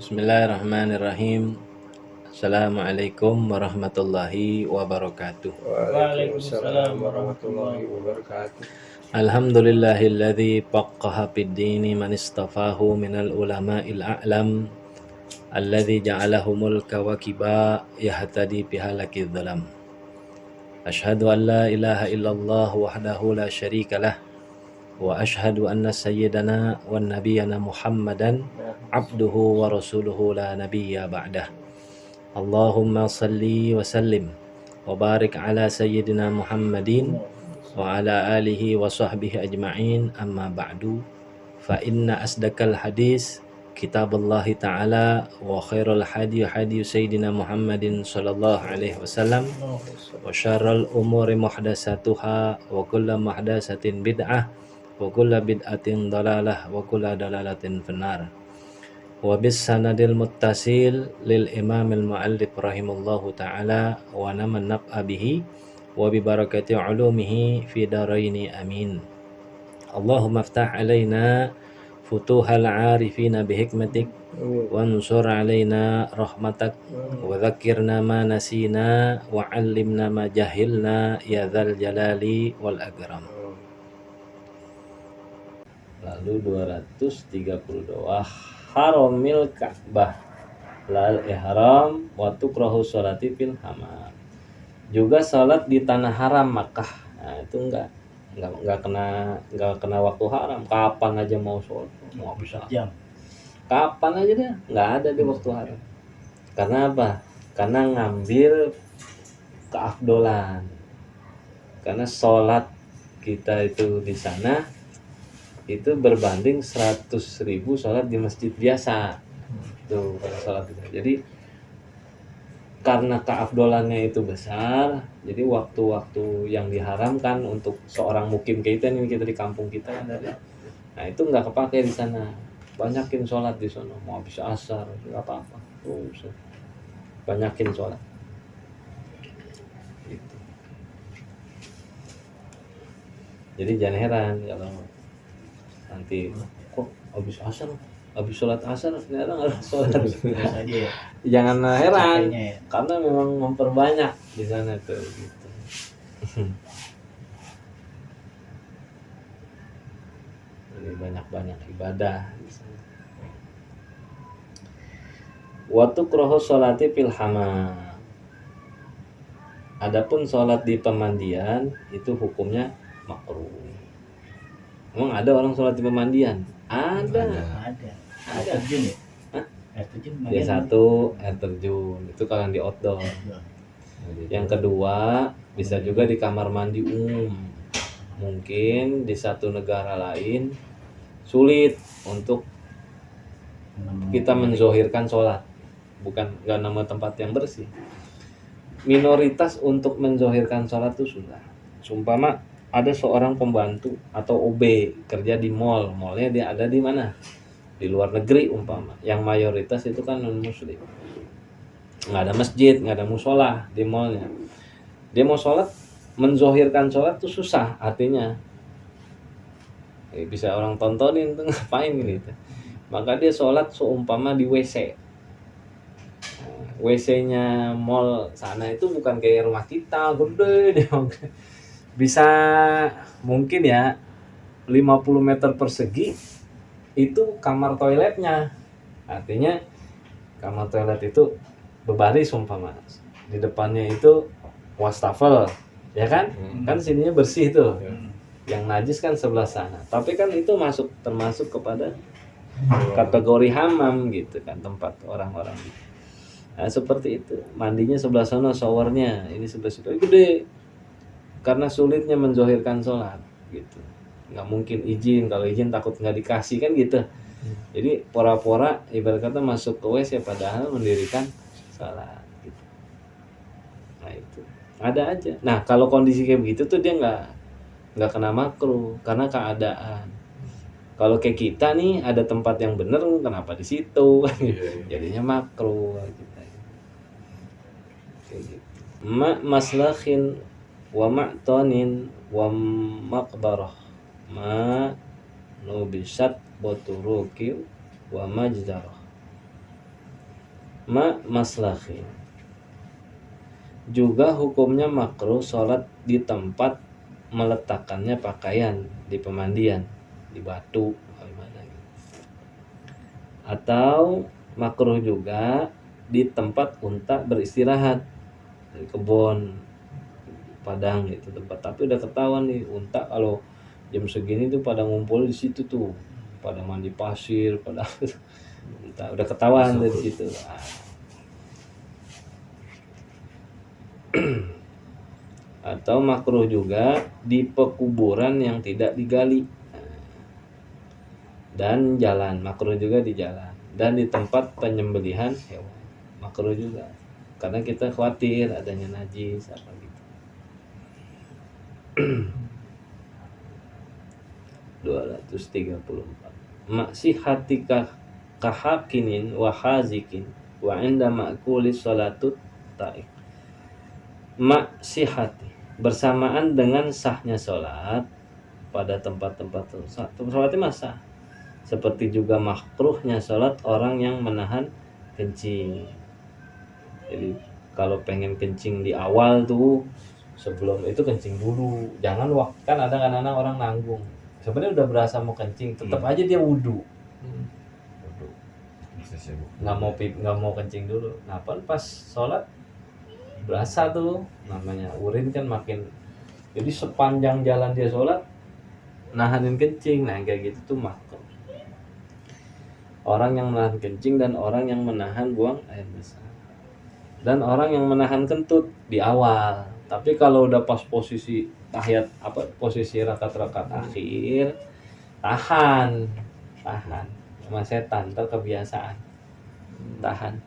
Bismillahirrahmanirrahim. Assalamualaikum warahmatullahi wabarakatuh. Waalaikumsalam warahmatullahi wabarakatuh. Alhamdulillahilladzi faqqaha fid-dini man istafahu minal ulama'il a'lam alladzi ja'alahumul kawakiba yahtadi bihalakidz dhalam. Asyhadu an la ilaha illallah wahdahu la syarikalah wa asyhadu anna sayyidana wan nabiyyana Muhammadan abduhu wa rasuluhu la nabiyya ba'dah. Allahumma salli wa sallim wa barik ala sayyidina Muhammadin wa ala alihi wa sahbihi ajma'in, amma ba'du. Fa inna asdaqal hadis kitabullahi ta'ala wa khairul hadi sayyidina Muhammadin sallallahu alaihi wasallam wa syarrul umuri muhdatsatuha wa kullu muhdatsatin bid'ah wa kullu bid'atin dalalah wa kullu dalalatin finnar. Wa bis sanadil muttasil lil imamil muallif rahimallahu ta'ala wa naman naf'a bihi wa bi barakati ulumihi fi daraini amin. Allahumma iftah alaina futuhal arifina bihikmatik wa ansur alaina rahmatak wa dhakkirna ma nasina wa 'allimna ma jahilna ya dzal jalali wal akram. Lalu 232 haramil Ka'bah lal ihram wa tukrahu sholati fil hamam. Juga salat di tanah haram Makkah. Nah, itu enggak kena waktu haram. Kapan aja mau sholat, mau bisa jam. Kapan aja deh, enggak ada di waktu haram. Karena apa? Karena ngambil keafdolan. Karena sholat kita itu di sana itu berbanding 100.000 sholat di masjid biasa. Tuh pada sholat kita. Jadi karena keafdolannya itu besar, jadi waktu-waktu yang diharamkan untuk seorang mukim kita ini, kita di kampung kita ada. Nah itu nggak kepake di sana. Banyakin sholat di sana. Mau habis asar, nggak apa-apa. Banyakin sholat. Gitu. Jadi jangan heran kalau nanti kok habis asar, habis sholat asar ternyata nggak sholat. Jangan heran, karena memang memperbanyak di sana tuh gitu. Jadi banyak ibadah di sana. Wa tukrahu sholati fil hamam. Adapun sholat di pemandian itu hukumnya makruh. Emang ada orang sholat di pemandian? Ada. Air terjun ya? Hah? Air terjun. Yang satu air terjun itu kalau di outdoor. Yang kedua bisa juga di kamar mandi umum. Mungkin di satu negara lain sulit untuk kita menzohirkan sholat. Bukan nggak nama tempat yang bersih. Minoritas untuk menzohirkan sholat itu sudah. Sumpama ada seorang pembantu atau OB kerja di mall, mallnya dia ada di mana? Di luar negeri umpama. Yang mayoritas itu kan non muslim. Nggak ada masjid, nggak ada musola di mallnya. Dia mau sholat, menzohirkan sholat tuh susah artinya. Bisa orang tontonin tuh ngapain gitu. Maka dia sholat seumpama di WC. WC-nya mall sana itu bukan kayak rumah kita, gede dia. Bisa mungkin ya 50 meter persegi itu kamar toiletnya. Artinya kamar toilet itu berbaris umpama. Di depannya itu wastafel, ya kan? Kan sininya bersih tuh. Yang najis kan sebelah sana. Tapi kan itu termasuk kepada kategori hamam gitu kan, tempat orang-orang. Nah, seperti itu. Mandinya sebelah sana, showernya ini sebelah situ gede. Karena sulitnya menzohirkan sholat gitu, nggak mungkin izin, kalau izin takut nggak dikasih kan gitu. Jadi pora-pora ibarat kata masuk ke WC padahal mendirikan sholat gitu. Nah itu ada aja. Nah kalau kondisi kayak begitu tuh dia nggak kena makruh karena keadaan. Kalau kayak kita nih ada tempat yang bener, kenapa di situ? Jadinya makruh kita. Kayak gitu. Maslakhin wa ma'tanin wa maqbarah ma nubisat boturuki wa majdarah. maslahi. Juga hukumnya makruh sholat di tempat meletakkannya pakaian di pemandian, di batu gimana gitu. Atau makruh juga di tempat unta beristirahat, di kebun padang itu tempat. Tapi udah ketahuan nih unta kalau jam segini tuh pada ngumpul di situ tuh, pada mandi pasir, pada unta udah ketahuan dari situ. Atau makruh juga di pekuburan yang tidak digali dan jalan, makruh juga di jalan dan di tempat penyembelihan hewan, makruh juga karena kita khawatir adanya najis apa gitu. 234 maksihati kahakinin wa hazikin wa inda ma'kuli salatut ta'iq. Maksihati bersamaan dengan sahnya sholat pada tempat-tempat sholatnya masa, seperti juga makruhnya sholat orang yang menahan kencing. Jadi kalau pengen kencing di awal tuh, sebelum itu kencing dulu, jangan waktu kan ada kadang-kadang orang nanggung sebenarnya udah berasa mau kencing tetap aja dia wudhu. nggak mau kencing dulu. Nah pas sholat berasa tuh namanya urin kan makin, jadi sepanjang jalan dia sholat nahanin kencing. Nah kayak gitu tuh makruh. Orang yang menahan kencing dan orang yang menahan buang air besar dan orang yang menahan kentut di awal. Tapi kalau udah pas posisi tahiyat posisi rakaat akhir, tahan sama setan terkebiasaan, tahan.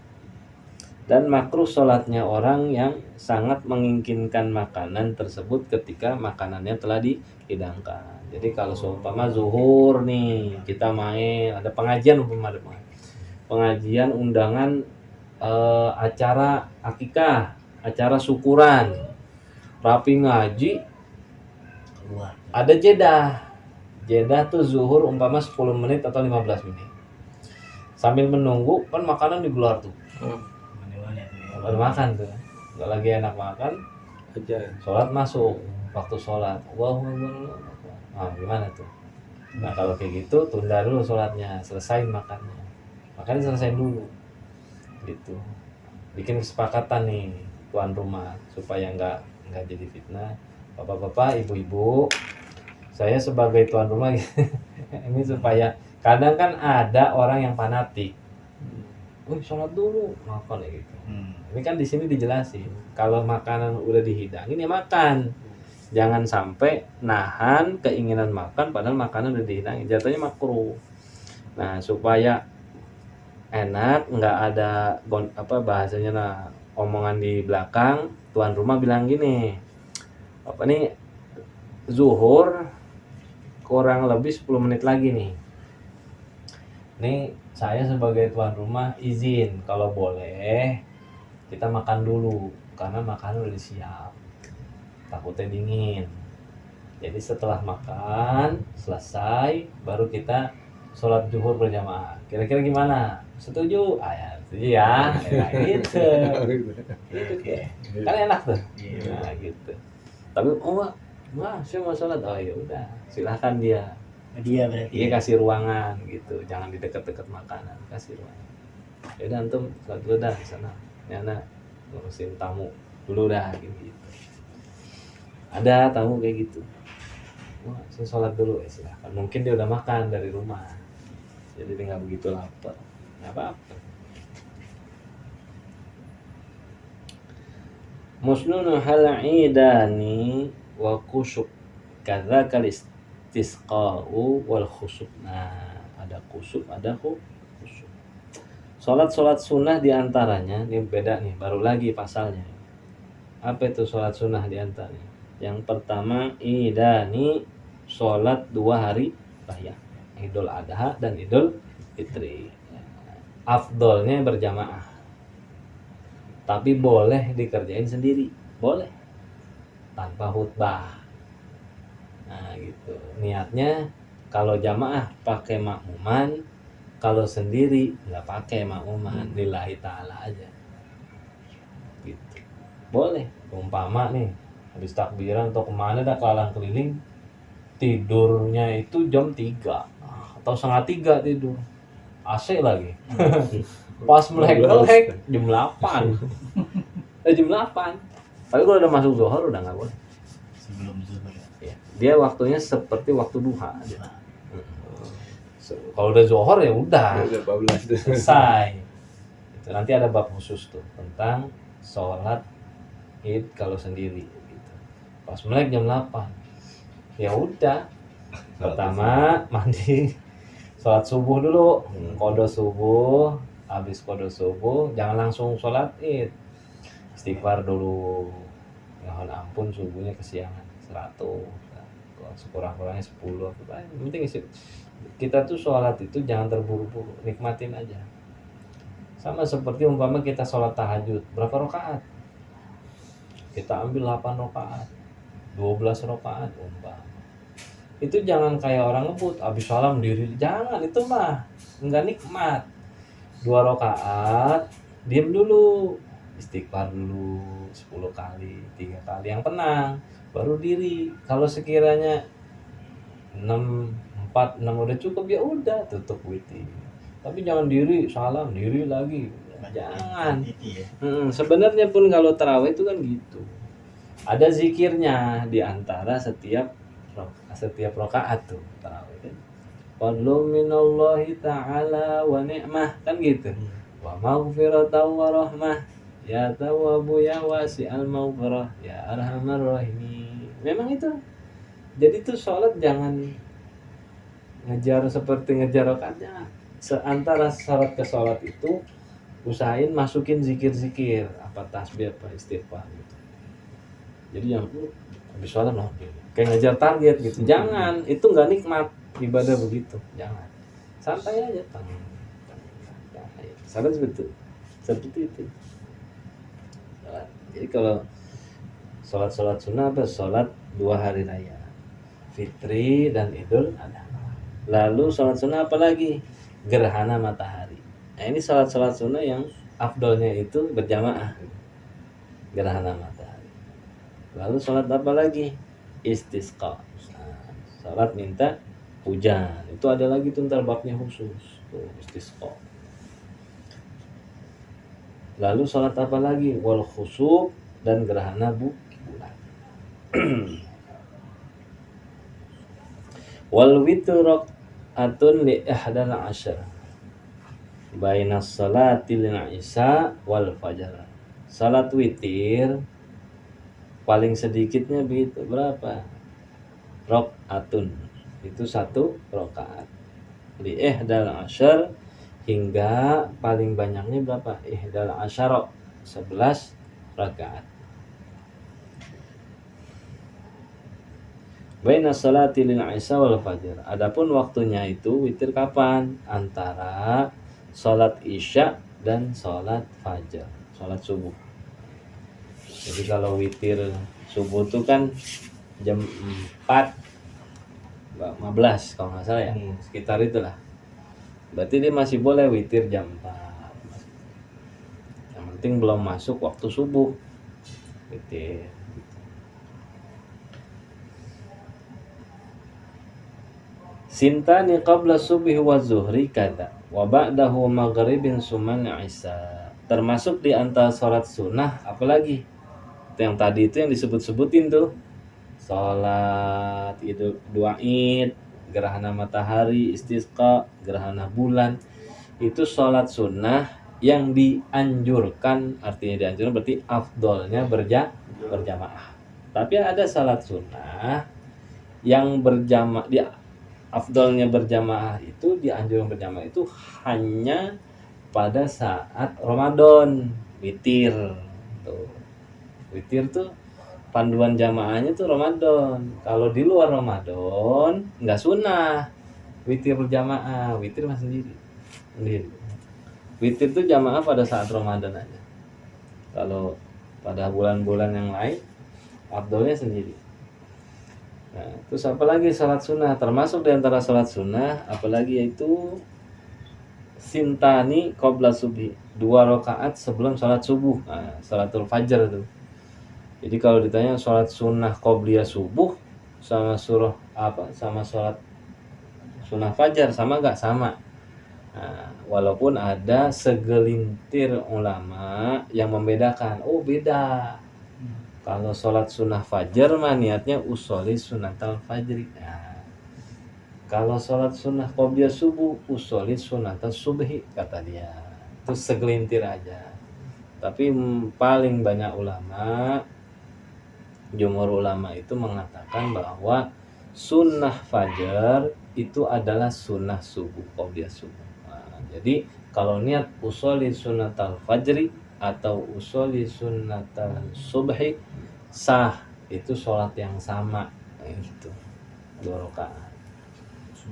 Dan makruh sholatnya orang yang sangat menginginkan makanan tersebut ketika makanannya telah dihidangkan. Jadi kalau seumpama zuhur nih, kita main, ada pengajian pengajian undangan, acara akikah, acara syukuran, rapi ngaji, ada jedah tuh zuhur umpama 10 menit atau 15 menit. Sambil menunggu kan makanan digelar tuh. Baru makan tuh, nggak lagi enak makan aja, sholat masuk waktu sholat, nah gimana tuh? Nah kalau kayak gitu tunda dulu sholatnya, selesain makannya selesai dulu gitu. Bikin kesepakatan nih tuan rumah supaya nggak jadi fitnah. Bapak-bapak, ibu-ibu, saya sebagai tuan rumah ini supaya kadang kan ada orang yang fanatik, sholat dulu makan ya gitu. Ini kan di sini dijelasin kalau makanan udah dihidangin ya makan, jangan sampai nahan keinginan makan padahal makanan udah dihidangin, jatuhnya makruh. Nah supaya enak, nggak ada bahasanya omongan di belakang, tuan rumah bilang gini, nih zuhur kurang lebih 10 menit lagi nih. Nih saya sebagai tuan rumah izin kalau boleh kita makan dulu karena makanan udah siap, takutnya dingin. Jadi setelah makan selesai baru kita sholat zuhur berjamaah. Kira-kira gimana? Setuju? Ya setuju ya. Nah, gitu. Kan enak tuh. Nah gitu. Tapi saya mau sholat. Oh ya udah, silahkan dia berarti. Iya kasih ruangan gitu, jangan di dekat-dekat makanan, kasih ruangan. Ya udah antum sholat dulu dah di sana. Nyana ngurusin tamu dulu dah gitu. Ada tamu kayak gitu. Saya sholat dulu ya silahkan. Mungkin dia udah makan dari rumah, jadi dia nggak begitu lapar. Nggak apa-apa. Musnunu hal'idani wa kusuk kadza kalis istisqa'u wal khusuk. Nah, ada kusuk, ada khusuk. Sholat sunnah diantaranya, ini beda nih, baru lagi pasalnya. Apa itu sholat sunnah diantaranya? Yang pertama, idani, sholat 2 hari raya, Idul Adha dan Idul Fitri. Afdolnya berjamaah, tapi boleh dikerjain sendiri, boleh tanpa khutbah. Nah gitu, niatnya kalau jamaah pakai makmuman, Kalau sendiri nggak pakai makmuman, lillahi ta'ala aja gitu. Boleh umpama nih habis takbiran atau kemana dah kelalang keliling, tidurnya itu jam 3 atau setengah 3 tidur AC lagi pas melek-melek jam 8 jam 8. Tapi kalau udah masuk zuhur udah nggak boleh. Sebelum zuhur Ya, dia waktunya seperti waktu duha aja. Kalau udah zuhur ya udah 14 selesai. Itu nanti ada bab khusus tuh tentang sholat id kalau sendiri gitu. Pas melek jam 8 ya udah, pertama mandi, sholat subuh dulu, qada subuh. Habis qada subuh jangan langsung sholat id, istighfar dulu, mohon ampun subuhnya kesiangan 100, sekurang-kurangnya 10 apa. Yang penting kita tuh sholat itu jangan terburu-buru, nikmatin aja. Sama seperti umpama kita sholat tahajud, berapa rakaat? Kita ambil 8 rakaat, 12 rakaat umpama. Itu jangan kayak orang ngebut, habis salam diri, jangan, itu mah enggak nikmat. 2 rakaat, diam dulu, istighfar dulu 10 kali, 3 kali yang tenang, baru diri. Kalau sekiranya 4, 6 udah cukup ya udah tutup witir. Tapi jangan diri, salam, diri lagi. Jangan. Sebenarnya pun kalau tarawih itu kan gitu. Ada zikirnya di antara setiap rakaat tuh tarawih kan. Fadlu minallahi ta'ala wa ni'mah kan gitu. Wa maghfiratan wa rahmah. Ya tawwabu ya wasi'al maghfirah ya arhamar rahimin. Memang itu. Jadi tuh sholat jangan ngejar seperti ngejar rakaatnya. Seantara sholat ke sholat itu usahain masukin zikir-zikir, apa tasbih apa istighfar gitu. Jadi yang habis sholat loh kayak ngejar target gitu. Jangan, itu nggak nikmat ibadah begitu. Jangan, santai aja, tenang. Salat seperti itu. Jadi kalau sholat sunnah apa? Sholat 2 hari raya, Fitri dan Idul Adha. Lalu sholat sunnah apa lagi? Gerhana matahari. Nah ini sholat sunnah yang afdolnya itu berjamaah, gerhana matahari. Lalu sholat apa lagi? Istisqa. Nah, sholat minta hujan. Itu ada lagi tuh ntar babnya khusus tuh, istisqa. Lalu sholat apa lagi? Wal khusuf dan gerhana bulan. Wal witru atun li ihdal asyar bainas salatil isya wal fajar. Salat witir paling sedikitnya begitu berapa? Rakaatun, itu 1 rakaat. Li ihdal asyar, hingga paling banyaknya berapa? Ihdal asyara, 11 rakaat. Baina salati lil isya wal fajar. Adapun waktunya itu witir kapan? Antara salat isya dan salat fajar, salat subuh. Jadi kalau witir subuh itu kan jam 4:15 kalau nggak salah ya, sekitar itulah. Berarti dia masih boleh witir jam 4. Yang penting belum masuk waktu subuh witir. Sintani qabla subhi wa zuhri kada wa ba'dahu maghribin suman isya. Termasuk di antara sholat sunnah apalagi? Itu yang tadi itu yang disebut-sebutin tuh. Sholat idul dua id, gerhana matahari, istisqa, gerhana bulan. Itu sholat sunnah yang dianjurkan, artinya dianjurkan berarti afdolnya berjamaah. Tapi ada sholat sunnah yang berjamaah, afdolnya berjamaah itu, dianjurkan berjamaah itu hanya pada saat Ramadan, witir tuh. Witir tuh panduan jamaahnya tuh Ramadan. Kalau di luar Ramadan nggak sunnah witir berjamaah, witir mah sendiri. Witir tuh jamaah pada saat Ramadan aja. Kalau pada bulan-bulan yang lain afdolnya sendiri. Nah, terus apalagi salat sunnah, termasuk di antara salat sunnah apalagi yaitu sintani qabla subhi, 2 rakaat sebelum salat subuh. Nah, salatul fajar tuh. Jadi kalau ditanya salat sunnah qobliyah subuh sama sama salat sunnah fajar sama nggak? Sama. Nah, walaupun ada segelintir ulama yang membedakan. Oh, beda. Kalau sholat sunnah fajar mah niatnya usoli sunatal fajri. Nah, kalau sholat sunnah qobliyah subuh usoli sunatal subhi kata dia. Itu segelintir aja. Tapi paling banyak ulama, jumhur ulama itu mengatakan bahwa sunnah fajar itu adalah sunnah subuh qobliyah subuh. Nah, jadi kalau niat usoli sunatal fajri atau usoli sunatal subhi sah, itu sholat yang sama itu 2 rakaat.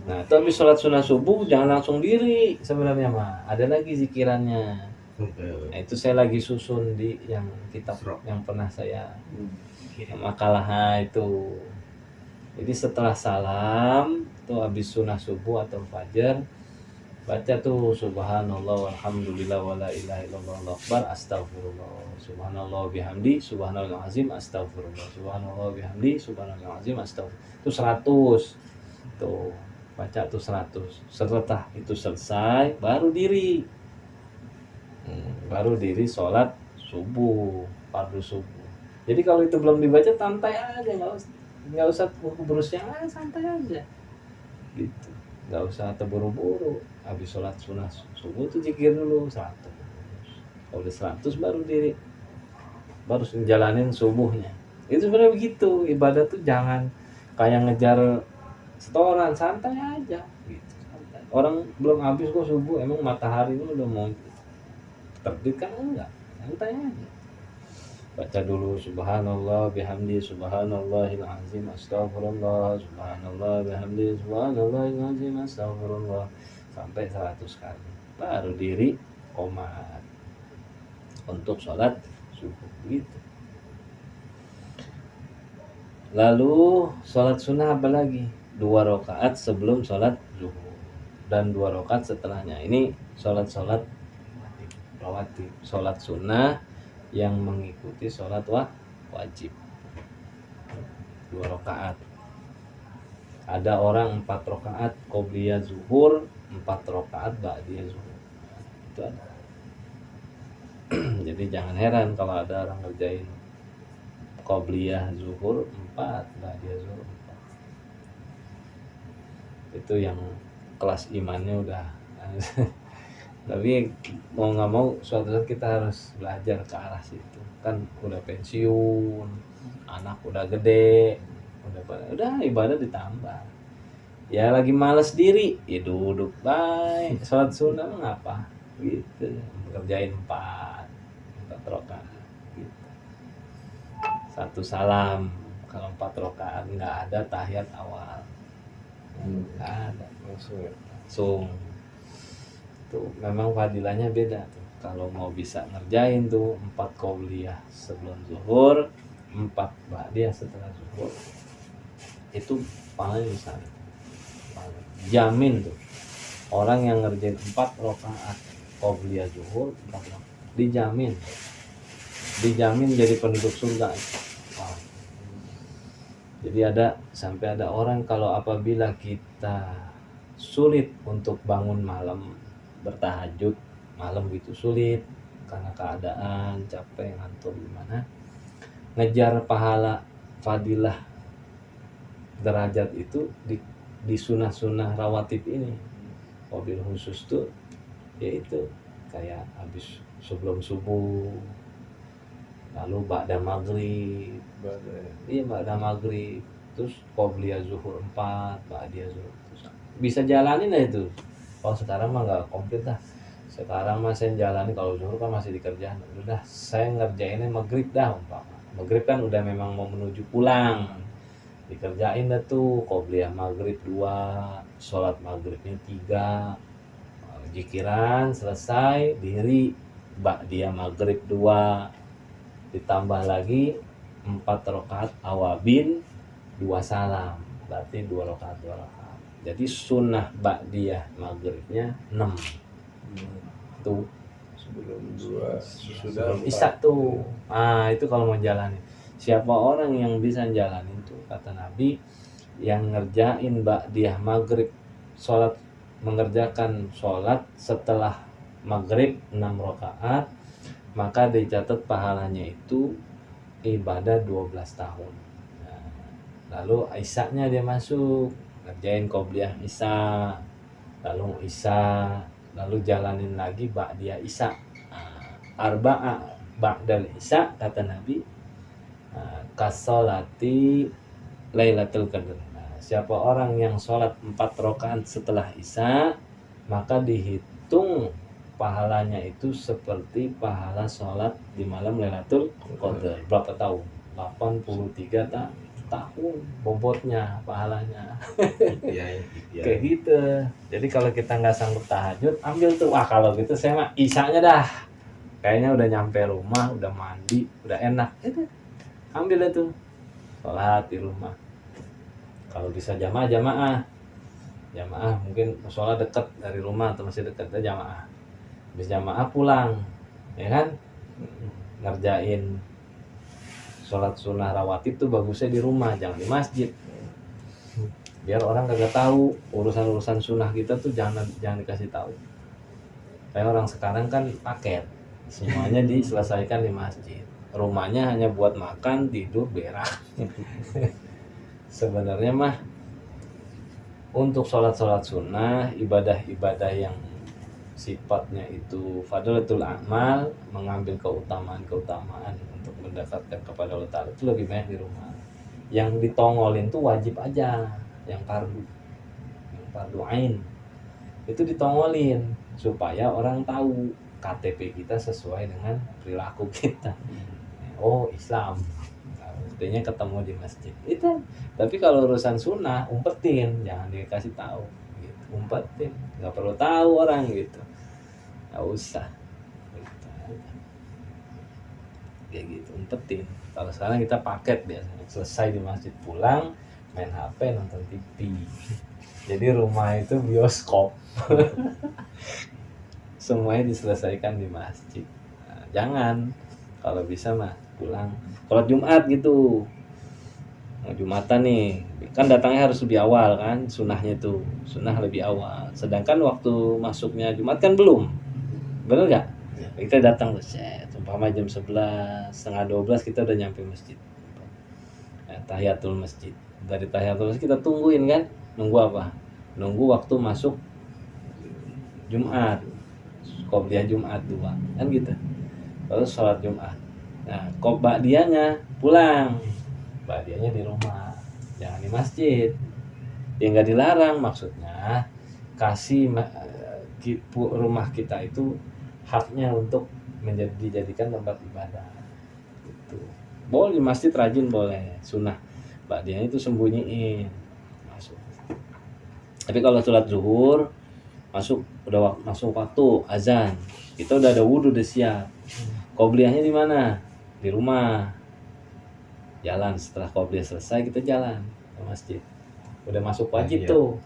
Nah, itu habis sholat sunnah subuh jangan langsung diri sebenarnya mah, ada lagi zikirannya. Nah, itu saya lagi susun di yang kitab yang pernah saya makalah itu. Jadi setelah salam tuh habis sunnah subuh atau fajar baca tuh subhanallah walhamdulillah wala ilaha illallah wallahu akbar astagfirullah subhanallah bihamdi subhanallahil azim astagfirullah subhanallah bihamdi subhanallahil azim astagfirullah. Itu 100 tuh, baca tuh 100. Setelah itu selesai baru diri sholat subuh, fardu subuh. Jadi kalau itu belum dibaca santai aja, nggak usah berusnya, santai aja gitu, nggak usah terburu-buru. Habis sholat sunnah subuh tuh zikir dulu 100. Kalau udah 100 baru diri, baru jalanin subuhnya. Itu sebenarnya begitu, ibadah tuh jangan kayak ngejar setoran, santai aja gitu, santai. Orang belum habis kok subuh, emang matahari itu udah mau terbit kan? Enggak, santai aja. Baca dulu subhanallah bihamdi subhanallahil azim astagfirullah subhanallah bihamdi subhanallahil azim astagfirullah sampai 100 kali. Baru diri qomat untuk sholat subuh gitu. Lalu sholat sunnah apa lagi? 2 rakaat sebelum sholat zuhur dan 2 rakaat setelahnya. Ini sholat rawatib, sholat sunnah yang mengikuti sholat wajib 2 rakaat. Ada orang 4 rakaat qobliyah zuhur, 4 rakaat ba'diyah zuhur. Itu ada. Jadi jangan heran kalau ada orang ngerjain qobliyah zuhur 4, ba'diyah zuhur 4. Itu yang kelas imannya udah tapi mau nggak mau suatu saat kita harus belajar ke arah situ. Kan udah pensiun, anak udah gede, udah ibadah ditambah. Ya lagi males diri, ya duduk baik, sholat sunnah ngapa gitu, kerjain 4 rakaat gitu. 1 salam, kalau 4 rakaat nggak ada tahiyat awal, nggak ada, langsung. Tuh memang fadilahnya beda tuh. Kalau mau bisa ngerjain tuh 4 qobliyah sebelum zuhur, 4 ba'diyah setelah zuhur, itu paling besar. Jamin tuh orang yang ngerjain 4 rakaat qobliyah zuhur 4 rakaat, dijamin jadi penduduk surga. Wow. Jadi sampai ada orang kalau apabila kita sulit untuk bangun malam, bertahajud malam gitu sulit karena keadaan capek ngantuk gimana, ngejar pahala fadilah derajat itu di sunnah rawatib ini. Wabil khusus tuh yaitu kayak habis sebelum subuh, lalu ba'da maghrib, ba'da maghrib, terus qobliyah zuhur 4, ba'diyah zuhur, bisa jalanin lah itu. Kalau sekarang mah nggak komplit dah. Sekarang mah saya jalani, kalau zuhur kan masih dikerjain. Udah saya ngerjainnya maghrib dah umpama. Maghrib kan udah memang mau menuju pulang. Dikerjain dah tuh qobliyah maghrib 2, sholat maghribnya 3, zikiran selesai, diri ba'diyah maghrib 2, ditambah lagi 4 rakaat awabin 2 salam, berarti 2 rakaat. Jadi sunnah ba'diyah maghribnya 6, Tuh Sebelum 2 sesudah sebelum 4. isya tuh. Itu kalau mau jalanin. Siapa orang yang bisa jalanin tuh, kata Nabi, yang ngerjain ba'diyah maghrib, mengerjakan sholat setelah maghrib 6 rakaat, maka dicatat pahalanya itu ibadah 12 tahun. Nah, lalu isya'nya dia masuk, ngerjain qobliyah isya, lalu isya, lalu jalanin lagi ba'diyah isya. Arba'a ba'dal isya, kata Nabi, kasolati Lailatul Qadar. Siapa orang yang sholat 4 rakaat setelah isya, maka dihitung pahalanya itu seperti pahala sholat di malam Lailatul Qadar. Berapa tahun? 83 tahun bobotnya pahalanya. Iya. Kayak gitu. Jadi kalau kita nggak sanggup tahajud, ambil tuh. Wah, kalau gitu saya mah isyanya dah. Kayaknya udah nyampe rumah, udah mandi, udah enak. Ambil itu. Sholat di rumah. Kalau bisa jamaah mungkin sholat dekat dari rumah atau masih dekat, jamaah. Habis jamaah pulang, ya kan, ngerjain sholat sunnah rawatib tuh bagusnya di rumah, jangan di masjid, biar orang kagak tahu urusan sunnah kita tuh, jangan dikasih tahu. Kayak orang sekarang kan paket, semuanya diselesaikan di masjid, rumahnya hanya buat makan, tidur, berak. Sebenarnya mah untuk sholat sunnah, ibadah yang sifatnya itu fadlatul amal, mengambil keutamaan untuk mendekatkan kepada Allah Ta'ala, itu lebih banyak di rumah. Yang ditongolin tuh wajib aja, yang fardu ain itu ditongolin supaya orang tahu KTP kita sesuai dengan perilaku kita. Oh, Islam, artinya ketemu di masjid itu. Tapi kalau urusan sunnah, umpetin, jangan dikasih tahu gitu. Umpetin, nggak perlu tahu orang gitu, nggak usah gitu. Kayak gitu, umpetin. Kalau sekarang kita paket, biasanya selesai di masjid, pulang main HP, nonton TV. Jadi rumah itu bioskop. Semuanya diselesaikan di masjid. Jangan, kalau bisa mah pulang sholat Jumat gitu. Jumatan nih, kan datangnya harus lebih awal kan, sunnahnya tuh, sunnah lebih awal. Sedangkan waktu masuknya Jumat kan belum, bener nggak? Kita datang set, umpama jam 11, setengah 12 kita udah nyampe masjid. Tahiyatul masjid. Dari tahiyatul masjid kita tungguin kan, nunggu apa? Nunggu waktu masuk Jumat, qobliyah Jumat 2, kan gitu. Lalu sholat Jumat. Nah, ba'diyahnya pulang, ba'diyahnya di rumah, jangan di masjid. Ya nggak dilarang, maksudnya kasih rumah kita itu haknya untuk dijadikan tempat ibadah. Itu boleh di masjid rajin, boleh sunnah. Ba'diyahnya itu sembunyiin masuk. Tapi kalau sholat zuhur udah masuk waktu azan, kita udah ada wudhu, udah siap. Qobliyahnya di mana? Di rumah. Jalan, setelah qobliyah selesai kita jalan ke masjid. Udah masuk wajib tuh.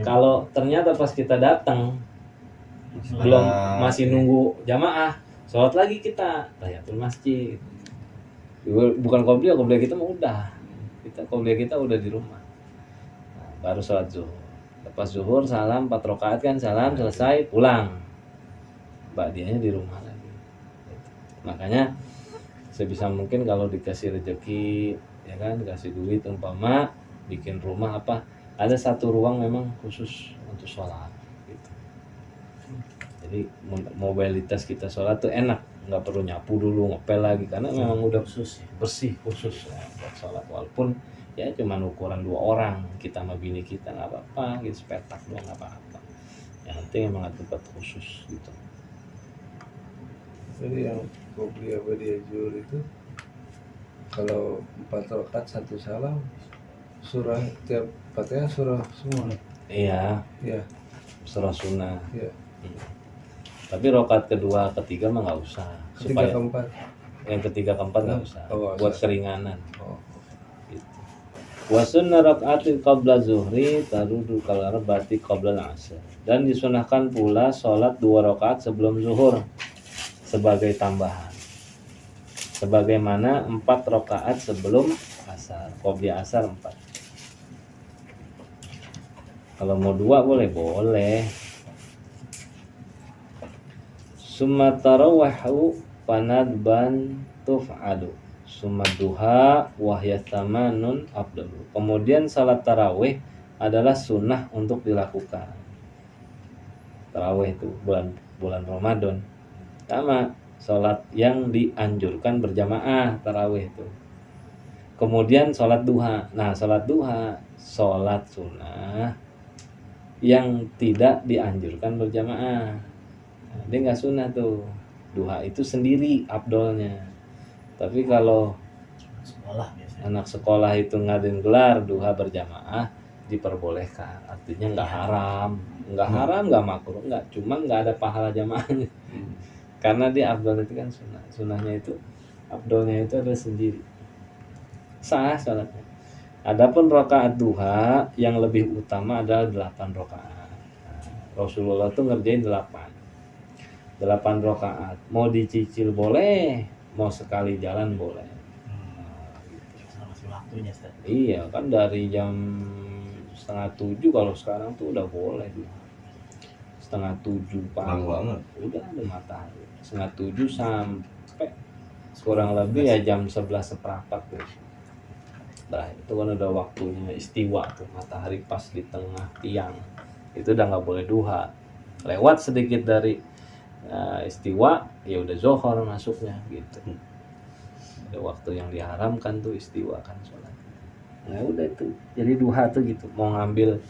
Kalau ternyata pas kita datang belum, masih nunggu jamaah, sholat lagi kita tahiyatul masjid. Bukan qobliyah kita mah udah. Qobliyah kita udah di rumah. Nah, baru sholat zuhur. Lepas zuhur salam 4 rakaat kan, salam selesai pulang. Ba'diyahnya di rumah lagi. Makanya sebisa mungkin kalau dikasih rezeki, ya kan, dikasih duit, umpama bikin rumah apa, ada satu ruang memang khusus untuk sholat gitu. Jadi mobilitas kita sholat tuh enak, nggak perlu nyapu dulu, ngepel lagi, karena memang udah bersih khusus ya, buat sholat. Walaupun ya cuma ukuran 2 orang, kita sama bini kita, nggak apa-apa gitu, sepetak doang nggak apa-apa. Yang penting emang ada tempat khusus gitu. Jadi yang qobliyah ba'diyah zuhur itu kalau 4 rakaat 1 salam, surah tiap Fatihah surah semua. Iya. Iya. Surah sunnah. Iya. Tapi rakaat kedua, ketiga mah nggak usah. Ketiga keempat. Yang ketiga keempat nggak usah. Buat keringanan. Oh. Gitu. Wa sunna rak'atin qabla zuhri tarudu kal arba'ati qabla al-'asr. Dan disunahkan pula sholat 2 rakaat sebelum zuhur sebagai tambahan. Sebagaimana 4 rakaat sebelum asar. Qabla asar 4. Kalau mau 2 boleh. Summa tarawahu panadban tuf'alu. Summa duha wahya tamanun afdalu. Kemudian salat tarawih adalah sunnah untuk dilakukan. Tarawih itu bulan Ramadan. Sama salat yang dianjurkan berjamaah tarawih itu. Kemudian salat duha. Nah, salat duha salat sunnah yang tidak dianjurkan berjamaah. Nah, dia nggak sunnah tuh. Duha itu sendiri abdolnya. Tapi kalau sekolah biasanya. anak sekolah itu ngadain gelar duha berjamaah diperbolehkan, artinya nggak haram, nggak makruh, nggak, cuma nggak ada pahala jamaahnya. Karena dia abdol itu kan sunnahnya itu abdolnya itu adalah sendiri, sah salatnya. Adapun rakaat duha yang lebih utama adalah 8 rakaat. Rasulullah tuh ngerjain 8 rakaat. Mau dicicil boleh, mau sekali jalan boleh. Masih waktunya, Ustaz. Iya kan, dari jam 6:30 kalau sekarang tuh udah boleh tuh. 6:30 pagi udah ada matahari. 6:30 sampai kurang lebih ya jam 11:15 tuh. Nah itu kan udah waktunya istiwa tuh, matahari pas di tengah tiang. Itu udah nggak boleh duha. Lewat sedikit dari istiwa ya udah zohor masuknya gitu. Ada waktu yang diharamkan tuh istiwa kan sholat. Nah udah itu. Jadi duha tuh gitu. Mau ngambil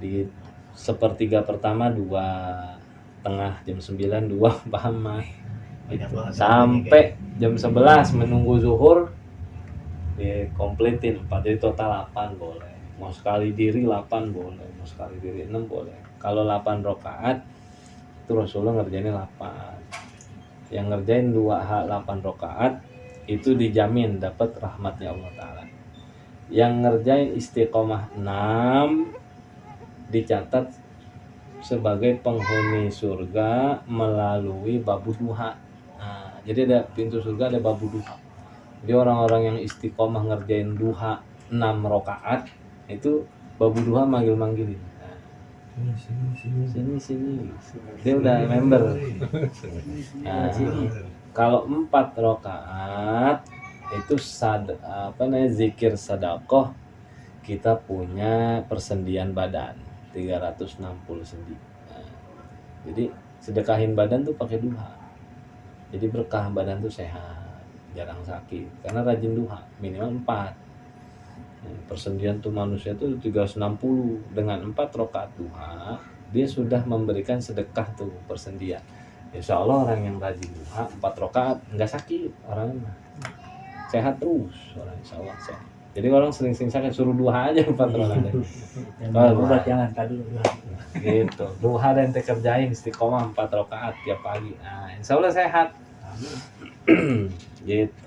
di sepertiga pertama 2, tengah jam 9 2, paham mah. Sampai jam 11 menunggu zuhur dikomplitin 4. Jadi total 8 boleh. Mau sekali diri 8 boleh. Mau sekali diri 6 boleh. Kalau 8 rakaat itu Rasulullah ngerjain 8. Yang ngerjain 8 rakaat itu dijamin dapat rahmatnya Allah Ta'ala. Yang ngerjain istiqomah 6 dicatat sebagai penghuni surga melalui babu duha. Nah, jadi ada pintu surga, ada babu duha. Jadi orang-orang yang istiqomah ngerjain duha 6 rakaat itu babu duha manggil-manggilin. Sini. Dia udah member. Nah, kalau 4 rakaat itu zikir sedekah, kita punya persendian badan 360 sendi. Nah, jadi sedekahin badan tuh pakai duha. Jadi berkah badan tuh sehat, jarang sakit karena rajin duha, minimal 4. Persendian tuh manusia tuh 360. Dengan 4 rakaat duha dia sudah memberikan sedekah tuh persendian. Insya Allah orang yang rajin duha 4 rakaat nggak sakit, orangnya sehat terus, orang insya Allah sehat. Jadi orang sering-sering sakit suruh duha aja 4 rakaat. Kalau obat jangan dulu. Gitu. Duha dan kerjain istiqomah 4 rakaat tiap pagi. Nah, insya Allah sehat. Gitu.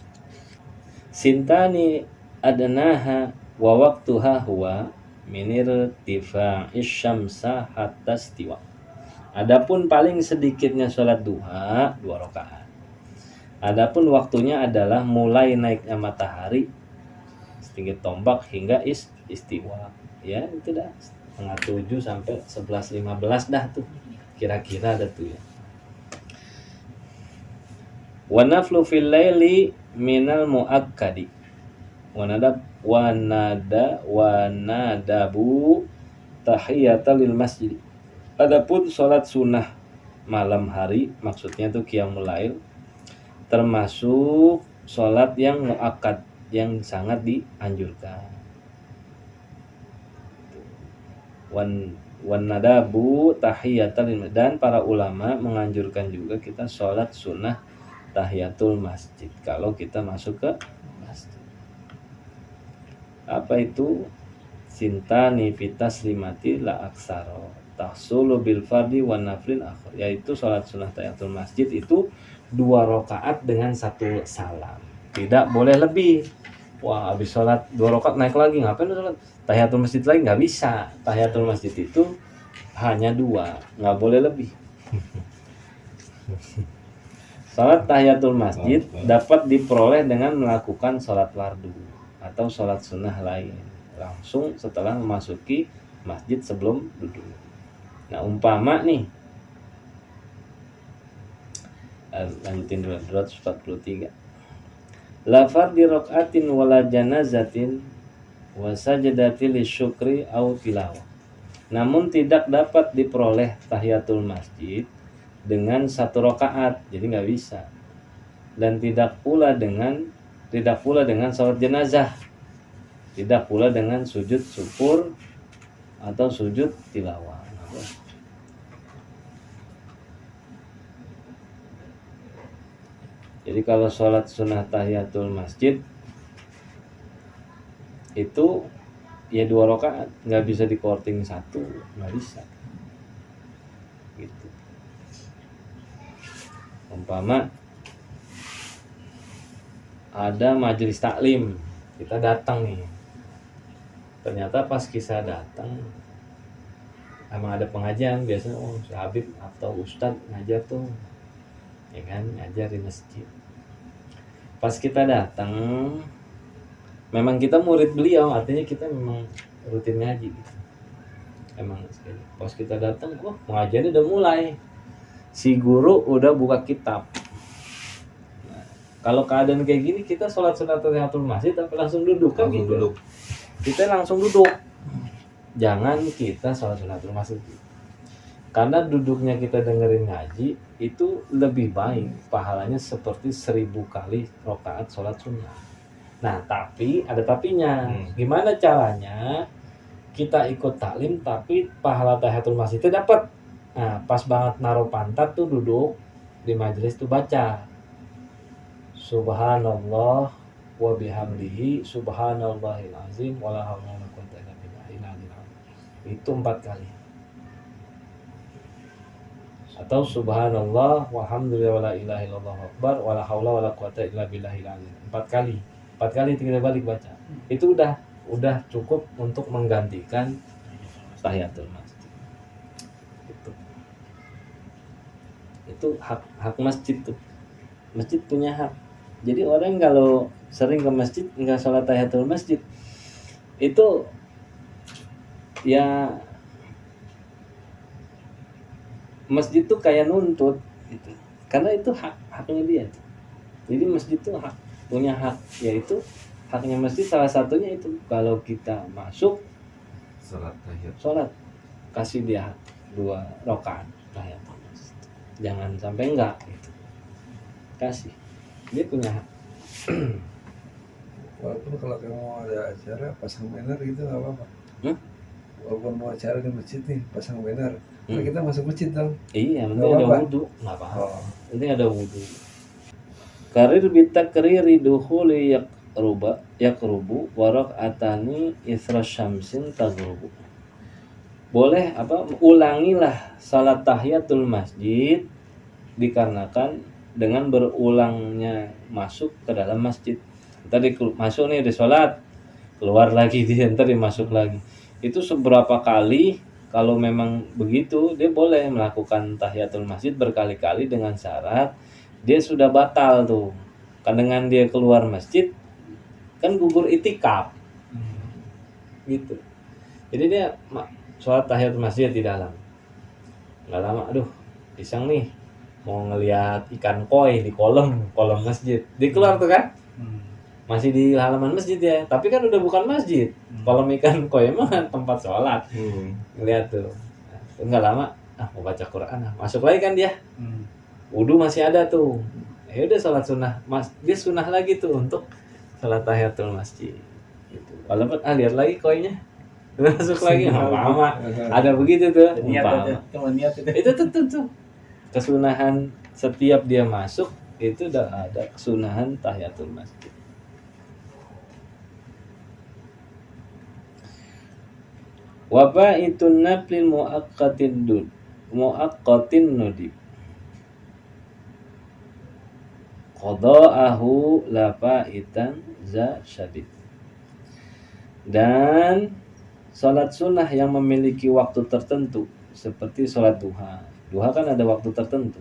Sintani adnaha wa waqtuha huwa minir tifa'is syamsa hatta istiwa. Adapun paling sedikitnya sholat duha 2 rakaat. Adapun waktunya adalah mulai naiknya matahari setinggi tombak hingga istiwa. Ya itu dah 6:30 sampai 11:15 dah tuh. Kira-kira ada tuh ya. Wa naflu fil laili minal muakkadi. Wa nadabu tahiyatal lil masjid. Adapun sholat sunnah malam hari, maksudnya itu qiyamul lail, termasuk sholat yang muakkad, yang sangat dianjurkan. Wan nadabu tahiyatul, dan para ulama menganjurkan juga kita sholat sunnah tahiyatul masjid kalau kita masuk ke masjid. Apa itu? Sintani fitas limati la aksaro tahsulu bil fardi wan naflin akhir, yaitu sholat sunnah tahiyatul masjid itu 2 rakaat dengan 1 salam, tidak boleh lebih. Wah, habis sholat 2 rakaat naik lagi, ngapain lu sholat? Tahiyatul masjid lagi, nggak bisa. Tahiyatul masjid itu hanya 2, nggak boleh lebih. Sholat tahiyatul masjid dapat diperoleh dengan melakukan sholat fardu atau sholat sunnah lain langsung setelah memasuki masjid sebelum duduk. Nah, umpama nih, lanjutin dulu 243. La fardi rakaatin wala janazatin wa sajadatil syukri au tilawah. Namun tidak dapat diperoleh tahiyatul masjid dengan 1 rakaat, jadi nggak bisa. Dan tidak pula dengan salat jenazah, tidak pula dengan sujud syukur atau sujud tilawah. Jadi kalau sholat sunnah tahiyatul masjid itu ya 2 rakaat, nggak bisa di korting 1, nggak bisa. Gitu. Umpama ada majelis taklim, kita datang nih. Ternyata pas kita datang emang ada pengajian, biasanya si Habib atau Ustadz ngajar tuh, ya kan, ngajar di masjid. Pas kita datang, memang kita murid beliau, artinya kita memang rutin ngaji gitu. Emang pas kita datang, pengajiannya udah mulai, si guru udah buka kitab. Nah, kalau keadaan kayak gini, kita sholat sunat tahiyatul masjid tapi langsung duduk kan gitu. Duduk. Kita langsung duduk. Jangan kita sholat sunatul masjid. Karena duduknya kita dengerin ngaji itu lebih baik, pahalanya seperti 1000 kali rakaat sholat sunnah. Nah, tapi ada tapinya. Gimana caranya kita ikut taklim tapi pahala tahiyatul masjid itu dapat? Nah, pas banget naruh pantat tuh duduk di majelis tuh baca Subhanallah wa bihamdihi subhanallahil azim wala haula wala quwwata illa billahil aliyil azim. Itu 4 kali. Atau subhanallah walhamdulillah wala ilaha illallah akbar wala haula wala quwwata illa billahil azim. 4 kali. 4 kali kita balik baca. Itu udah cukup untuk menggantikan tahiyatul masjid. Itu hak masjid tuh. Masjid punya hak. Jadi orang kalau sering ke masjid enggak sholat tahiyatul masjid itu ya masjid tuh kayak nuntut gitu. Karena itu haknya dia. Jadi masjid tuh punya hak, yaitu haknya masjid salah satunya itu kalau kita masuk sholat kasih dia 2 rakaat tahiyatul masjid. Jangan sampai enggak gitu. Kasih. Dia punya hak. Walaupun kalau kamu ada acara pasang banner gitu nggak apa-apa. Walaupun mau acara di masjid nih pasang banner, nah kita masuk masjid dong. Iya, penting ada wudu, nggak apa-apa. Penting ada wudu. Karir bitakriri dukhuli yakrubu warak atani isra syamsin tagrubu. Boleh ulangilah salat tahiyatul masjid dikarenakan dengan berulangnya masuk ke dalam masjid. Tadi masuk nih di sholat, keluar lagi dia ntar dimasuk lagi. Itu seberapa kali, kalau memang begitu dia boleh melakukan tahiyatul masjid berkali-kali dengan syarat dia sudah batal tuh. Kan dengan dia keluar masjid kan gugur itikaf. Gitu. Jadi dia sholat tahiyatul masjid di dalam. Enggak lama, aduh, pisang nih mau ngelihat ikan koi di kolam masjid. Dia keluar tuh kan? Masih di halaman masjid ya, tapi kan udah bukan masjid. Kolam ikan koi mah tempat sholat. Lihat tuh, nggak lama, mau baca Quran, masuk lagi kan dia. Wudu masih ada tuh. Ya udah sholat sunnah, dia sunnah lagi tuh untuk sholat tahiyatul masjid. Gitu. Walaupun lihat lagi koinya, masuk lagi lama. Ada begitu tuh. Itu tuh kesunahan setiap dia masuk itu udah ada kesunahan tahiyatul masjid. Waba itu naflin muaqqatin nudi. qada'ahu la fa'itan za syadid. Dan salat sunnah yang memiliki waktu tertentu seperti salat duha. Duha kan ada waktu tertentu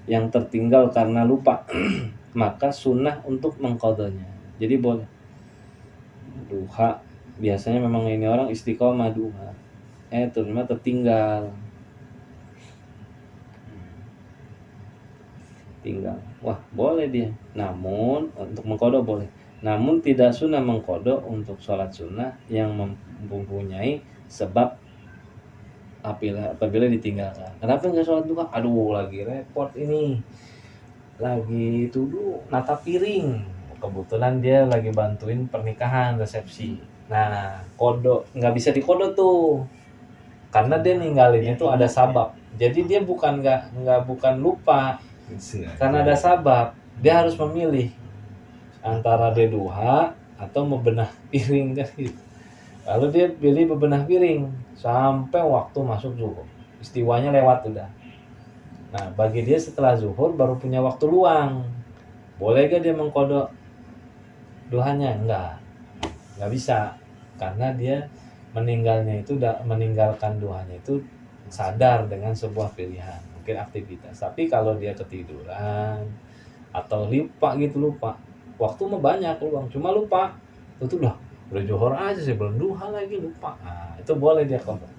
yang tertinggal karena lupa maka sunnah untuk mengqadanya. Jadi boleh duha, biasanya memang ini orang istiqomah duha, ternyata tertinggal, wah boleh dia, namun untuk mengqada boleh, namun tidak sunnah mengqada untuk sholat sunnah yang mempunyai sebab apabila ditinggalkan. Kenapa nggak sholat duha? Aduh lagi repot ini, lagi dulu nata piring, kebetulan dia lagi bantuin pernikahan resepsi. Nah kodo nggak bisa dikodo tuh karena dia ninggalinnya tuh ada sabab. Jadi dia bukan lupa, karena ada sabab. Dia harus memilih antara dia duha atau membenah piring kan gitu. Lalu dia pilih bebenah piring sampai waktu masuk zuhur, istiwanya lewat udah. Nah bagi dia setelah zuhur baru punya waktu luang, boleh gak dia mengkodok duhanya? Nggak bisa, karena dia meninggalkan duhanya itu sadar dengan sebuah pilihan, mungkin aktivitas. Tapi kalau dia ketiduran atau lupa, waktu mah banyak luang, cuma lupa itu udah zuhur aja sih, belum duha lagi lupa. Nah itu boleh dia kodok.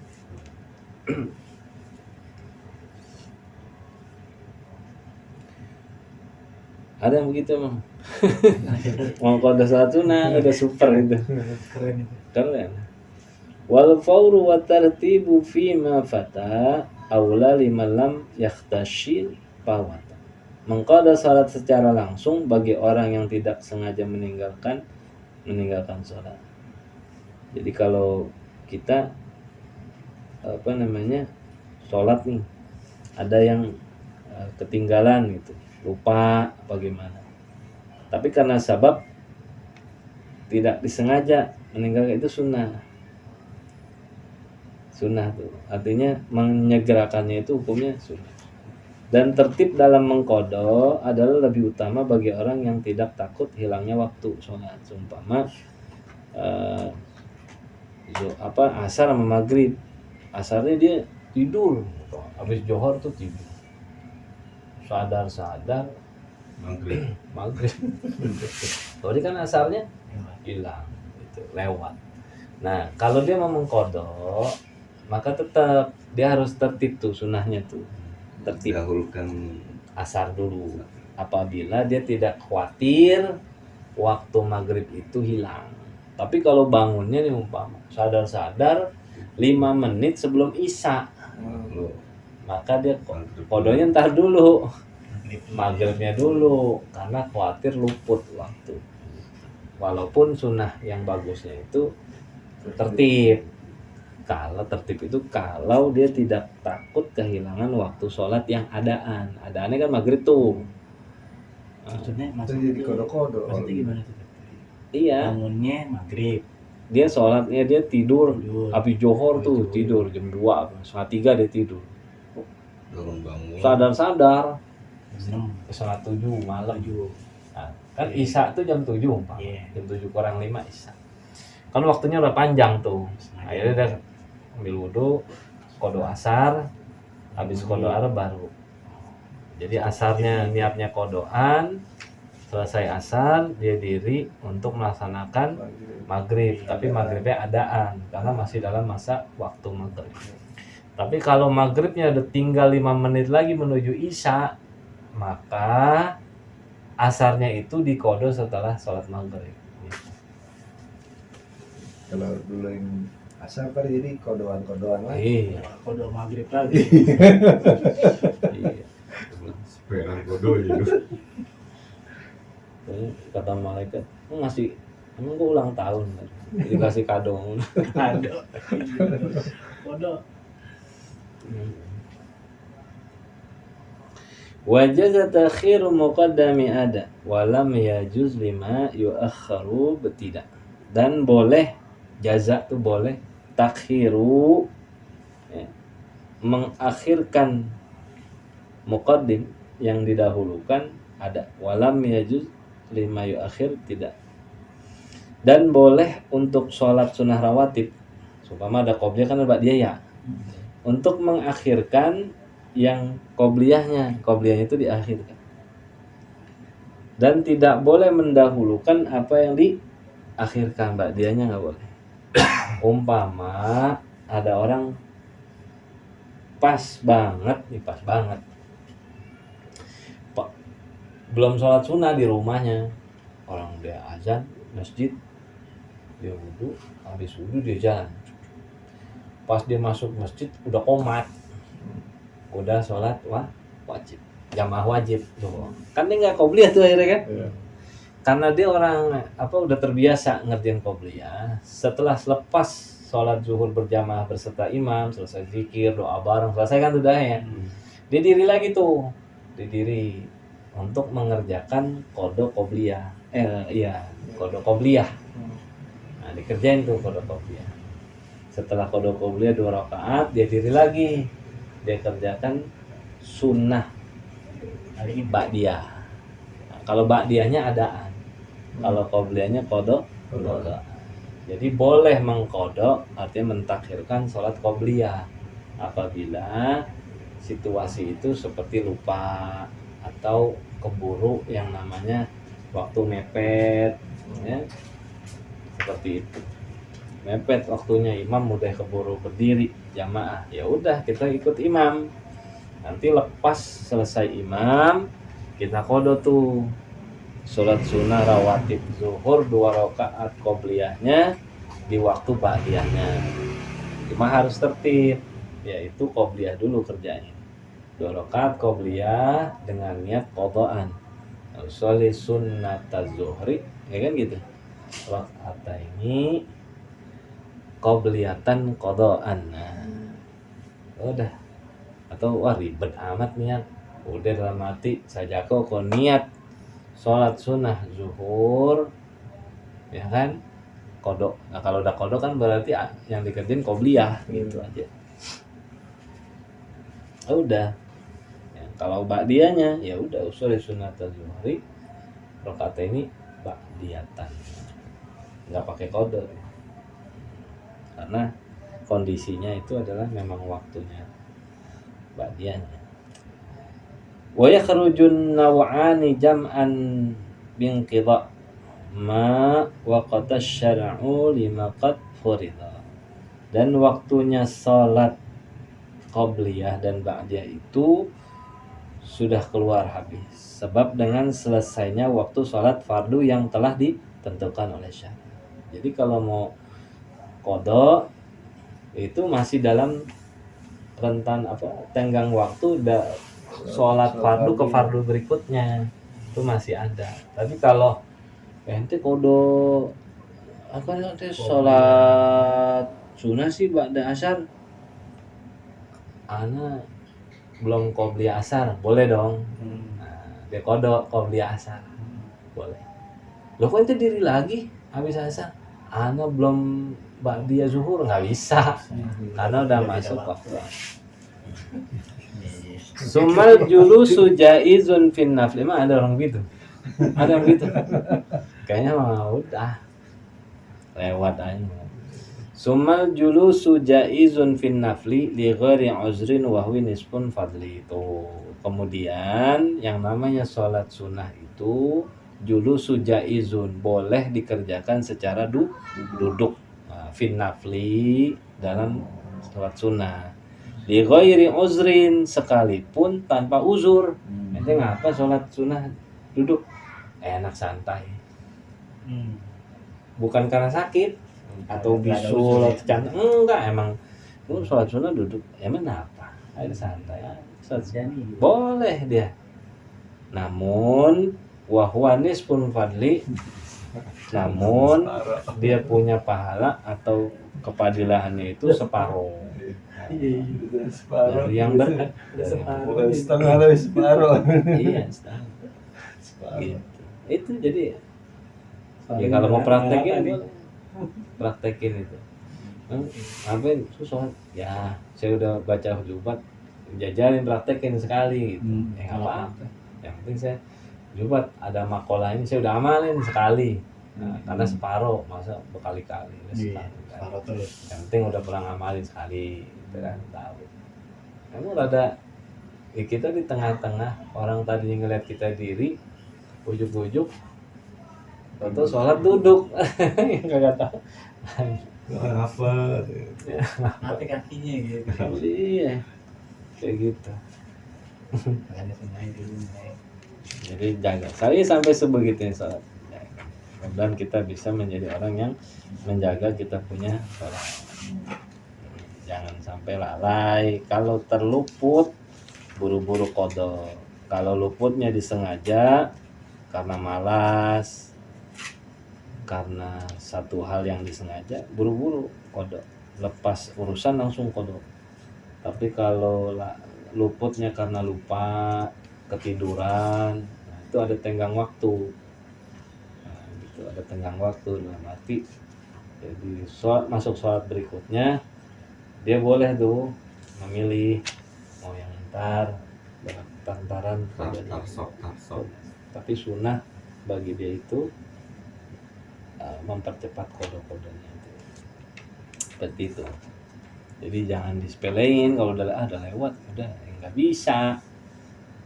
Ada yang begitu emang. Mau kodok salat sunnah udah super itu. Keren itu. Keren. Wal fawru wa tartibu fi ma fata aula liman lam yakhtashil fawata. Mengqada salat secara langsung bagi orang yang tidak sengaja meninggalkan salat. Jadi kalau kita salat nih, ada yang ketinggalan gitu, lupa bagaimana. Tapi karena sabab tidak disengaja meninggalkan, itu sunnah tuh, artinya menyegerakannya itu hukumnya sunnah. Dan tertib dalam mengqada adalah lebih utama bagi orang yang tidak takut hilangnya waktu sholat. Seumpama asar sama maghrib, asarnya dia tidur, habis johor tuh tidur, sadar maghrib. Tadi kan asarnya hilang, itu lewat. Nah kalau dia mau mengqada, maka tetap dia harus tertib tuh, sunnahnya tuh tertib, dahulukan asar dulu apabila dia tidak khawatir waktu maghrib itu hilang. Tapi kalau bangunnya nih umpama sadar 5 menit sebelum isya, maka dia kodonya ntar dulu, maghribnya dulu, karena khawatir luput waktu. Walaupun sunnah yang bagusnya itu tertib. Kalau tertib itu kalau dia tidak takut kehilangan waktu sholat yang adaannya kan maghrib tuh. Maksudnya jadi kodok-kodok. Maksudnya gimana tuh? Iya. Bangunnya maghrib. Dia sholatnya dia tidur. Habis johor tuh tidur jam 2, setengah 3 dia tidur. Bangun. Sadar. Jam 7 malam. Nah, kan isya tuh jam 7 Pak. Jam 7 kurang 5 isya. Kan waktunya udah panjang tuh. Akhirnya dia ambil wudu, qada asar, habis qada asar baru. Jadi asarnya niatnya qadaan, selesai asar dia diri untuk melaksanakan maghrib, tapi maghribnya adaan karena masih dalam masa waktu maghrib. Tapi kalau maghribnya udah tinggal 5 menit lagi menuju isya, maka asarnya itu diqada setelah sholat maghrib. Kalau dulu yang asal kan jadi kodoan lagi. Iya. Kodok maghrib lagi. Iya. Seperan kodo itu. Kata malaikat, ngasih, emang gue ulang tahun, dikasih kado. Kodok. Wajaza takhiru muqaddami ada, walam yajuz lima yuakharu betidak. Dan boleh jaza tuh boleh takhiru, ya, mengakhirkan muqaddim yang didahulukan ada, walam yajuz lima yuakhir tidak. Dan boleh untuk sholat sunnah rawatib, supaya ada qobliyah kan ada dia ya, untuk mengakhirkan yang qobliyahnya itu diakhirkan. Dan tidak boleh mendahulukan apa yang diakhirkan, ba'diyahnya nggak boleh. Umpama ada orang pas banget Pak, belum sholat sunnah di rumahnya, orang dia azan masjid, dia wudhu, habis wudhu dia jalan, pas dia masuk masjid udah qomat, udah sholat wajib, jamaah wajib tuh kan, dia nggak qobliyah tuh akhirnya kan. Iya. Karena dia orang udah terbiasa ngerjain qobliyah. Setelah selepas sholat zuhur berjamaah berserta imam, selesai zikir, doa bareng, selesai kan udah ya, dia diri lagi tuh, didiri untuk mengerjakan qada qobliyah. Qada qobliyah. Nah, dikerjain tuh qada qobliyah. Setelah qada qobliyah 2 rakaat, dia diri lagi, dia kerjakan sunnah ba'diyah. Nah, kalau ba'diyahnya adaan, kalau qobliyahnya qada. Jadi boleh mengqada, artinya mentakhirkan sholat qobliyah apabila situasi itu seperti lupa atau keburu yang namanya waktu mepet, ya. Seperti itu. Mepet waktunya, imam udah keburu berdiri jamaah, ya udah kita ikut imam. Nanti lepas selesai imam, kita qada tuh sholat sunnah rawatib zuhur 2 rakaat qobliyahnya di waktu ba'diyahnya. Cuma harus tertib, yaitu qobliyah dulu kerjain 2 rakaat qobliyah dengan niat qadaan. Sholli sunnata zuhri, ya kan gitu. Rakaat ini qobliyatan qadaan. Nah, udah. Atau ribet amat niat. Udah dalam hati saja kok niat sholat sunnah zuhur, ya kan, kodok. Nah kalau udah kodok kan berarti yang dikerjain qobliyah, gitu aja. Udah. Ya, kalau ba'diyahnya ya udah usul sunnat zuhri, rakaat ini ba'diyatan, nggak pakai kode, karena kondisinya itu adalah memang waktunya ba'diyahnya. Wa yakhrujun naw'ani jam'an binqidha ma waqata syar'u lima qad furida. Dan waktunya salat qobliyah dan ba'diyah itu sudah keluar habis, sebab dengan selesainya waktu salat fardu yang telah ditentukan oleh syari'. Jadi kalau mau qada itu masih dalam rentan tenggang waktu sholat fardu ke fardu berikutnya itu masih ada. Tapi kalau ente kodo nanti sholat sunnah sih ba'da asar, ana belum qobliyah asar, boleh dong. Nah, dia kodo qobliyah asar, boleh. Loh kok ente diri lagi habis asar, ana belum ba'diyah zuhur, nggak bisa karena udah masuk waktu. Sumal julusu jaizun fin nafli. Emang ada orang gitu? Ada orang gitu? Kayaknya udah lewat aja. Sumal julusu jaizun fin nafli li ghairi uzrin wa huwa nisfun fadli. Itu. Kemudian yang namanya sholat sunnah itu julusu jaizun, boleh dikerjakan secara duduk. Fin nafli dalam sholat sunnah. Li ghairi uzrin, sekalipun tanpa uzur. Ente ngapa sholat sunnah duduk? Enak santai. Bukan karena sakit atau bisul atau cantik, enggak, emang lu sholat sunnah duduk. Emang apa? Air santai. Boleh dia. Namun wahwa nisfun fadli, namun dia punya pahala atau kepadilahannya itu separuh. Separuh. Yang benar Bukan setengah tapi separuh. iya setengah. Gitu. Itu jadi ya kalau mau praktekin itu. Ngapain sholat? Ya saya udah baca Jumat jajalin praktekin sekali gitu. Nggak Kalau apa-apa, yang penting saya Jumat ada makalah ini saya udah amalin sekali. Karena separuh masa berkali-kali iya, sekali kan. separuh terus. Yang penting udah pernah ngamalin sekali gitu kan, tahu. Kamu rada kita di tengah-tengah, orang tadinya ngeliat kita diri ujuk-ujuk atau sholat duduk yang kagak tahu. apa Mati kakinya gitu. Iya kayak gitu. Makanya semuanya dulu. Jadi jaga saya sampai sebegitunya sholat. Mudah-mudahan kita bisa menjadi orang yang menjaga kita punya sholat. Jangan sampai lalai. Kalau terluput buru-buru qadha. Kalau luputnya disengaja karena malas, karena satu hal yang disengaja, buru-buru qadha. Lepas urusan langsung qadha. Tapi kalau luputnya karena lupa, ketiduran, nah itu ada tenggang waktu. Nah, gitu ada tenggang waktu dalam arti. Jadi masuk sholat berikutnya dia boleh tuh memilih mau yang ntar taran tarsok tapi sunnah bagi dia itu mempercepat kode-kodenya itu. Seperti itu. Jadi jangan disepelein kalau udah lewat udah nggak bisa,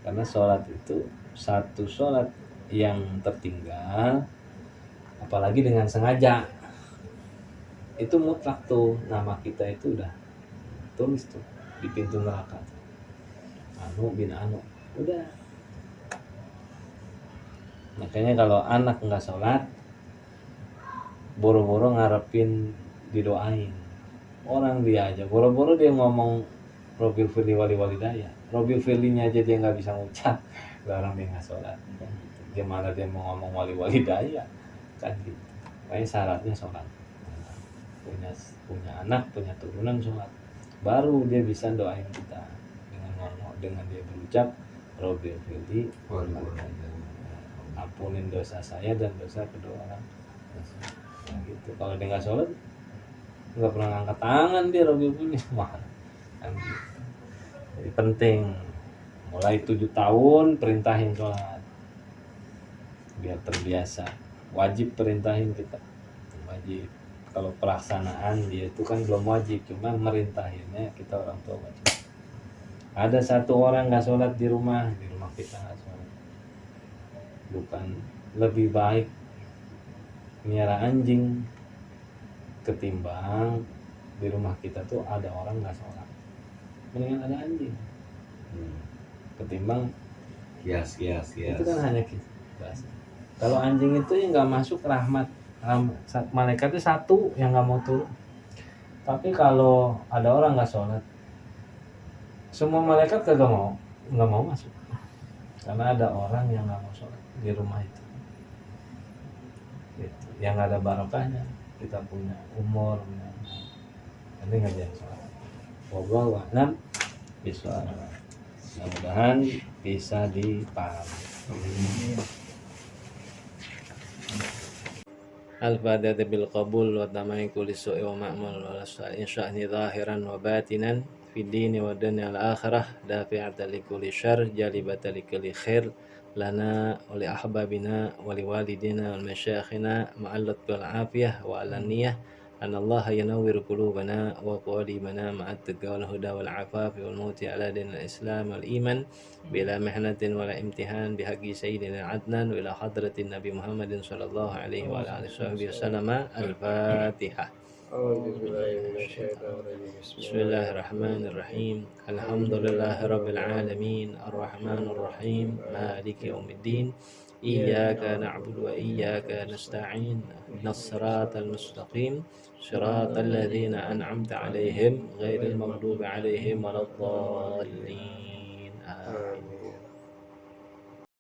karena sholat itu satu sholat yang tertinggal apalagi dengan sengaja itu mutlak tuh nama kita itu udah tulis tuh di pintu neraka tuh. Anu bin Anu udah. Makanya kalau anak nggak sholat boro-boro ngarepin didoain orang dia aja, boro-boro dia ngomong Robil Firli wali walidaya, Robil Firlinya aja dia nggak bisa ngucap, orang dia nggak sholat. Gimana dia mau ngomong wali walidaya kan gitu. Makanya syaratnya sholat, punya anak, punya turunan sholat, baru dia bisa doain kita dengan ngomong, dengan dia berucap Robil Firli wali walidaya, ampunin dosa saya dan dosa kedua orang. Nah, gitu. Kalau dia nggak sholat nggak pernah ngangkat tangan dia Robil Firli mah kan gitu. Jadi penting mulai 7 tahun perintahin sholat biar terbiasa, wajib perintahin kita, wajib. Kalau pelaksanaan dia itu kan belum wajib, cuma merintahinnya kita orang tua wajib. Ada satu orang nggak sholat di rumah kita nggak sholat, bukan lebih baik miara anjing ketimbang di rumah kita tuh ada orang nggak sholat, mendingan ada anjing ketimbang kias itu kan hanya bahasa. Kalau anjing itu yang nggak masuk rahmat, malaikatnya satu yang nggak mau turun. Tapi kalau ada orang nggak sholat, semua malaikat nggak mau masuk, karena ada orang yang nggak mau sholat di rumah itu. Gitu. Yang nggak ada barokahnya, kita punya umur, ini nggak jadi sholat. Wallahu a'lam bishawab. Mudah-mudahan bisa dipahami. Al-Fatihah bil qabul wa tamai kulli su'i wa ma'mul wa sya'ni zahiran wa batinan fi dini wa dunya al-akhirah dafi'atan li kulli syarr jalibatan li kulli khair lana wa li ahbabina wa li walidina wal masyayikhina ma'allat wal afiyah wa alaniyah an Allah yanawwir qulubana wa qalibana ma'at taqwa wal huda wal afaf wal mauti ala dinil islam wal iman bila mihnatin wala imtihan bihaqqi sayyidina Adnan wa ila hadratin Nabi Muhammadin sallallahu alaihi wa alihi wasallam. Al-Fatihah. Bismillahirrahmanirrahim. Alhamdulillahi rabbil alamin arrahmanir rahim maliki yaumiddin iyyaka na'budu wa iyyaka nasta'in ihdinas siratal mustaqim siratal ladzina an'amta 'alaihim ghairil maghdubi 'alaihim waladdallin. Amin.